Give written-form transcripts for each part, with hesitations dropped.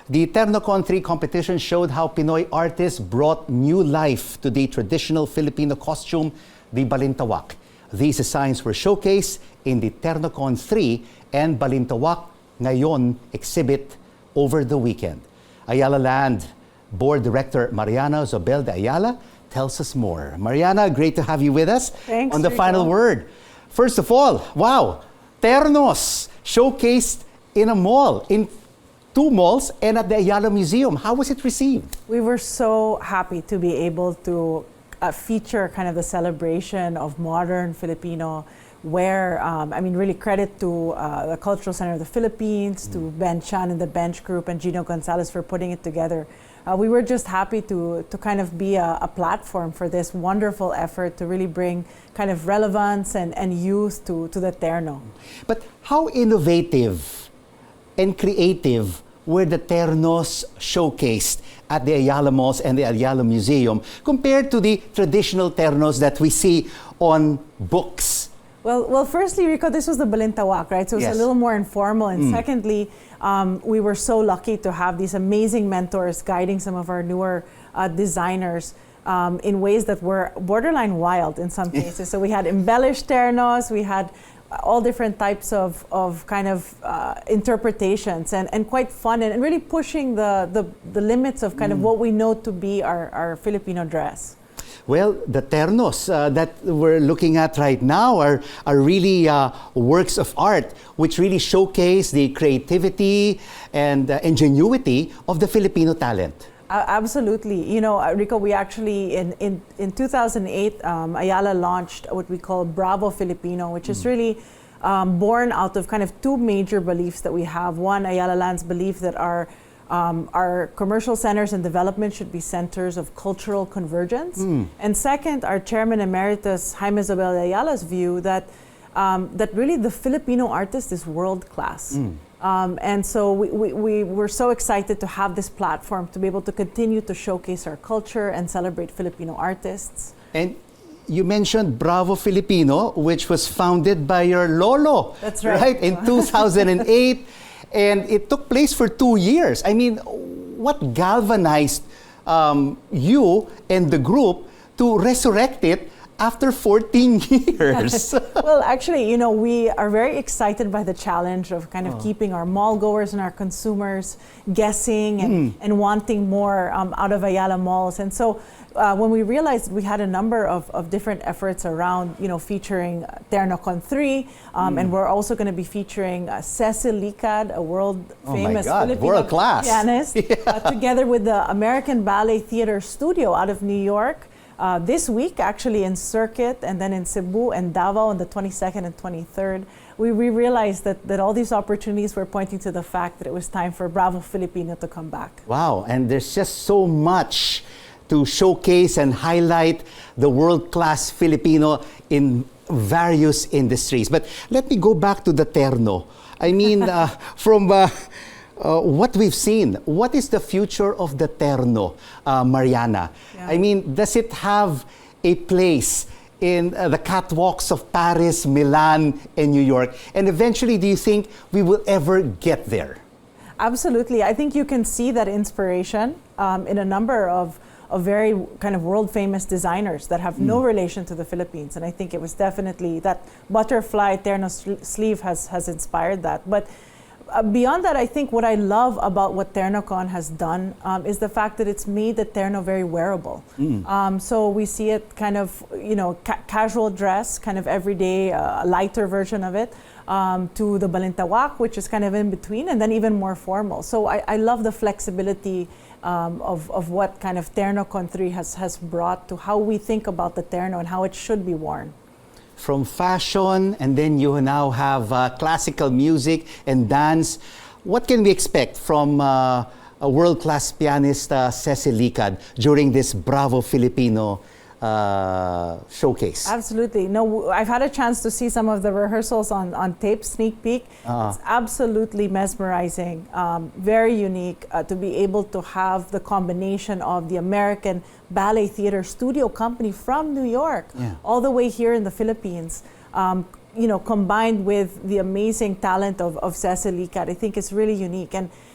The Ternocon 3 competition showed how Pinoy artists brought new life to the traditional Filipino costume, the Balintawak. These designs were showcased in the Ternocon 3 and Balintawak Ngayon exhibit over the weekend. Ayala Land Board Director Mariana Zobel de Ayala tells us more. Mariana, great to have you with us. Thanks, on the Rico. final word. First of all, wow, Ternos showcased in a mall, in 2 malls and at the Ayala Museum. How was it received? We were so happy to be able to feature kind of the celebration of modern Filipino wear. I mean, really credit to the Cultural Center of the Philippines, to Ben Chan and the Bench Group, and Gino Gonzalez for putting it together. We were just happy to kind of be a platform for this wonderful effort to really bring kind of relevance and youth to the Terno. But how innovative and creative were the Ternos showcased at the Ayala Malls and the Ayala Museum compared to the traditional Ternos that we see on books? Well, firstly, Rico, this was the Balintawak, right? So it's Yes. a little more informal. And secondly, we were so lucky to have these amazing mentors guiding some of our newer designers in ways that were borderline wild in some cases. So we had embellished ternos, we had all different types of kind of interpretations and quite fun and really pushing the limits of kind of what we know to be our Filipino dress. Well, the ternos that we're looking at right now are really works of art which really showcase the creativity and ingenuity of the Filipino talent. Absolutely. You know, Rico, we actually, in 2008, Ayala launched what we call Bravo Filipino, which is really born out of kind of 2 major beliefs that we have. One, Ayala Land's belief that our commercial centers and development should be centers of cultural convergence. And second, our chairman emeritus, Jaime Zobel de Ayala's view that really the Filipino artist is world class. And so we were so excited to have this platform to be able to continue to showcase our culture and celebrate Filipino artists. And you mentioned Bravo Filipino, which was founded by your lolo. That's right. Right, in 2008. And it took place for 2 years. I mean, what galvanized you and the group to resurrect it after 14 years? Well, actually, you know, we are very excited by the challenge of kind of keeping our mall goers and our consumers guessing and wanting more out of Ayala Malls. And so when we realized we had a number of different efforts around, you know, featuring Ternocon 3, and we're also going to be featuring Cecily Cat, a world famous Filipino world-class pianist, together with the American Ballet Theater Studio out of New York. This week, actually in Circuit, and then in Cebu and Davao on the 22nd and 23rd, we realized that all these opportunities were pointing to the fact that it was time for Bravo Filipino to come back. Wow, and there's just so much to showcase and highlight the world-class Filipino in various industries. But let me go back to the Terno. I mean, from what we've seen, what is the future of the Terno, Mariana? Yeah. I mean, does it have a place in the catwalks of Paris, Milan, and New York? And eventually, do you think we will ever get there? Absolutely. I think you can see that inspiration in a number of very kind of world famous designers that have no relation to the Philippines. And I think it was definitely that butterfly Terno sleeve has inspired that. But beyond that, I think what I love about what Ternocon has done is the fact that it's made the Terno very wearable. So we see it kind of, you know, casual dress, kind of everyday, lighter version of it, to the Balintawak, which is kind of in between, and then even more formal. So I love the flexibility of what kind of Ternocon 3 has brought to how we think about the Terno and how it should be worn. From fashion, and then you now have classical music and dance. What can we expect from a world-class pianist, Cecily Cat, during this Bravo Filipino showcase? Absolutely. No, I've had a chance to see some of the rehearsals on tape, sneak peek. It's absolutely mesmerizing, very unique to be able to have the combination of the American Ballet Theater Studio Company from New York all the way here in the Philippines. You know, combined with the amazing talent of Cecily Cat, I think it's really unique.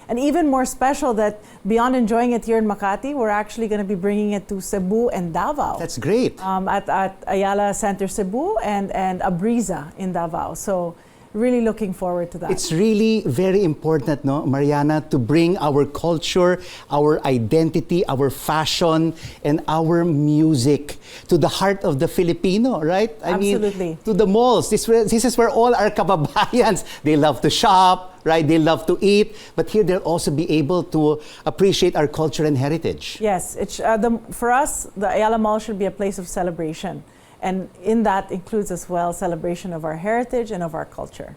And even more special that beyond enjoying it here in Makati, we're actually going to be bringing it to Cebu and Davao. That's great. At Ayala Center Cebu and Abriza in Davao. So really looking forward to that. It's really very important, no, Mariana, to bring our culture, our identity, our fashion, and our music to the heart of the Filipino, right? Absolutely. To the malls. This is where all our kababayans, they love to shop, right? They love to eat, but here they'll also be able to appreciate our culture and heritage. Yes, for us, the Ayala Mall should be a place of celebration. And in that includes as well celebration of our heritage and of our culture.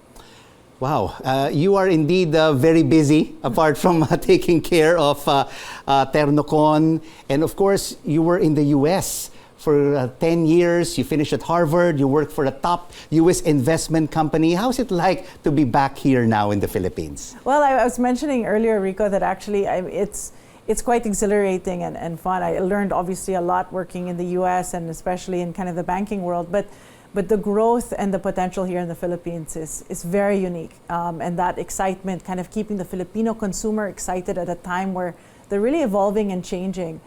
Wow, you are indeed very busy apart from taking care of Ternocon. And of course, you were in the US for 10 years. You finished at Harvard. You worked for a top US investment company. How's it like to be back here now in the Philippines? Well, I was mentioning earlier, Rico, that actually it's quite exhilarating and fun. I learned obviously a lot working in the US and especially in kind of the banking world, but the growth and the potential here in the Philippines is very unique. And that excitement, kind of keeping the Filipino consumer excited at a time where they're really evolving and changing,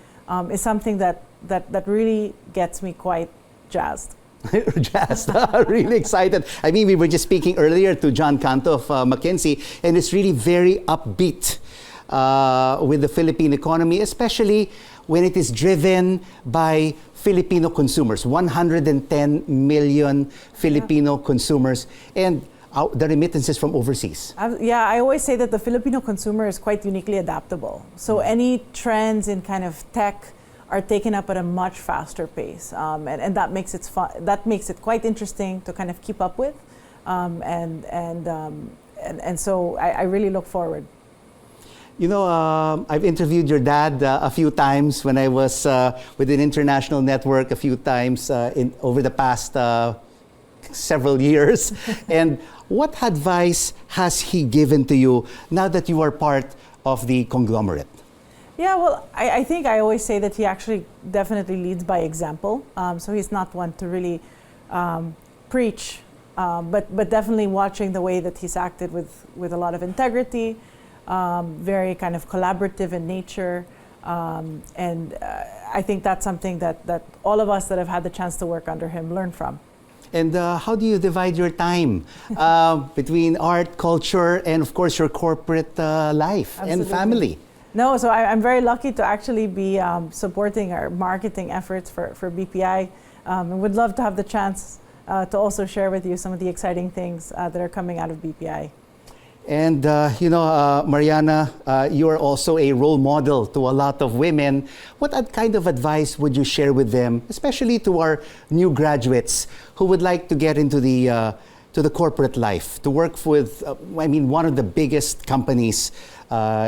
is something that really gets me quite jazzed. Jazzed, really excited. I mean, we were just speaking earlier to John Canto of McKinsey, and it's really very upbeat with the Philippine economy, especially when it is driven by Filipino consumers, 110 million Filipino consumers, and the remittances from overseas. I always say that the Filipino consumer is quite uniquely adaptable. So any trends in kind of tech are taken up at a much faster pace, and that makes it fun. That makes it quite interesting to kind of keep up with, and so I really look forward. You know, I've interviewed your dad a few times when I was with an international network a few times over the past several years. And what advice has he given to you now that you are part of the conglomerate? Yeah, well, I think I always say that he actually definitely leads by example. So he's not one to really preach, but definitely watching the way that he's acted with a lot of integrity. Very kind of collaborative in nature, and I think that's something that all of us that have had the chance to work under him learn from. And how do you divide your time between art, culture, and of course your corporate life Absolutely. and family? No, so I'm very lucky to actually be supporting our marketing efforts for BPI, and would love to have the chance to also share with you some of the exciting things that are coming out of BPI. And, Mariana, you are also a role model to a lot of women. What kind of advice would you share with them, especially to our new graduates who would like to get into the corporate life, to work with, one of the biggest companies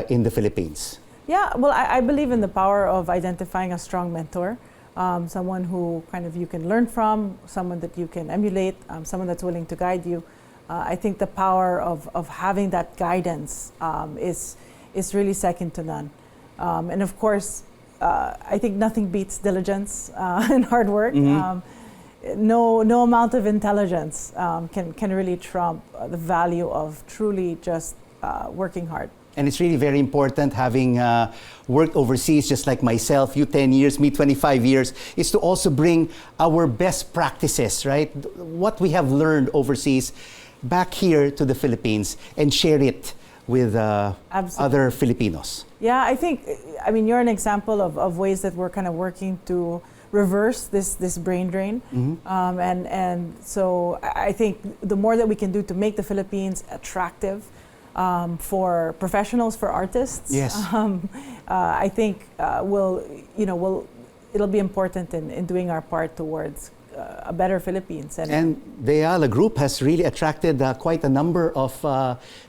in the Philippines? Yeah, well, I believe in the power of identifying a strong mentor, someone who kind of you can learn from, someone that you can emulate, someone that's willing to guide you. I think the power of having that guidance is really second to none. And of course, I think nothing beats diligence and hard work. Mm-hmm. No amount of intelligence can really trump the value of truly just working hard. And it's really very important, having worked overseas just like myself, you 10 years, me 25 years, is to also bring our best practices, right? What we have learned overseas back here to the Philippines and share it with other Filipinos. Yeah, you're an example of ways that we're kind of working to reverse this brain drain. Mm-hmm. And so I think the more that we can do to make the Philippines attractive for professionals, for artists, yes. I think it'll be important in doing our part towards a better Philippines. And the Ayala Group has really attracted quite a number of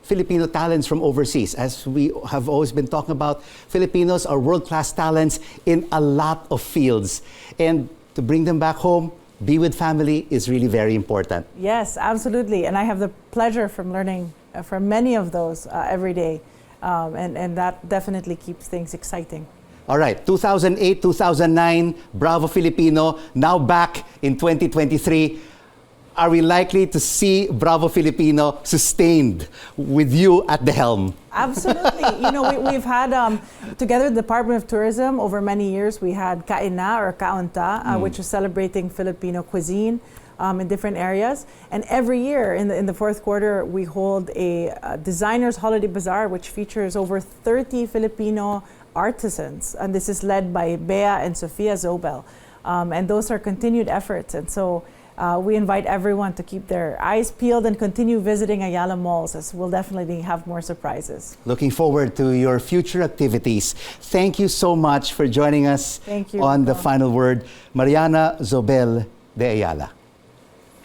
Filipino talents from overseas. As we have always been talking about, Filipinos are world-class talents in a lot of fields. And to bring them back home, be with family is really very important. Yes, absolutely. And I have the pleasure from learning from many of those every day. And that definitely keeps things exciting. All right, 2008, 2009, Bravo Filipino, now back in 2023. are we likely to see Bravo Filipino sustained with you at the helm? Absolutely. We've had, together with the Department of Tourism, over many years, we had Kaina or Kaunta, which is celebrating Filipino cuisine in different areas. And every year in the fourth quarter, we hold a Designers Holiday Bazaar, which features over 30 Filipino artisans. And this is led by Bea and Sofia Zobel. And those are continued efforts. And so we invite everyone to keep their eyes peeled and continue visiting Ayala Malls, as we'll definitely have more surprises. Looking forward to your future activities. Thank you so much for joining us Thank you, on The Rico. Final Word. Mariana, Zobel de Ayala.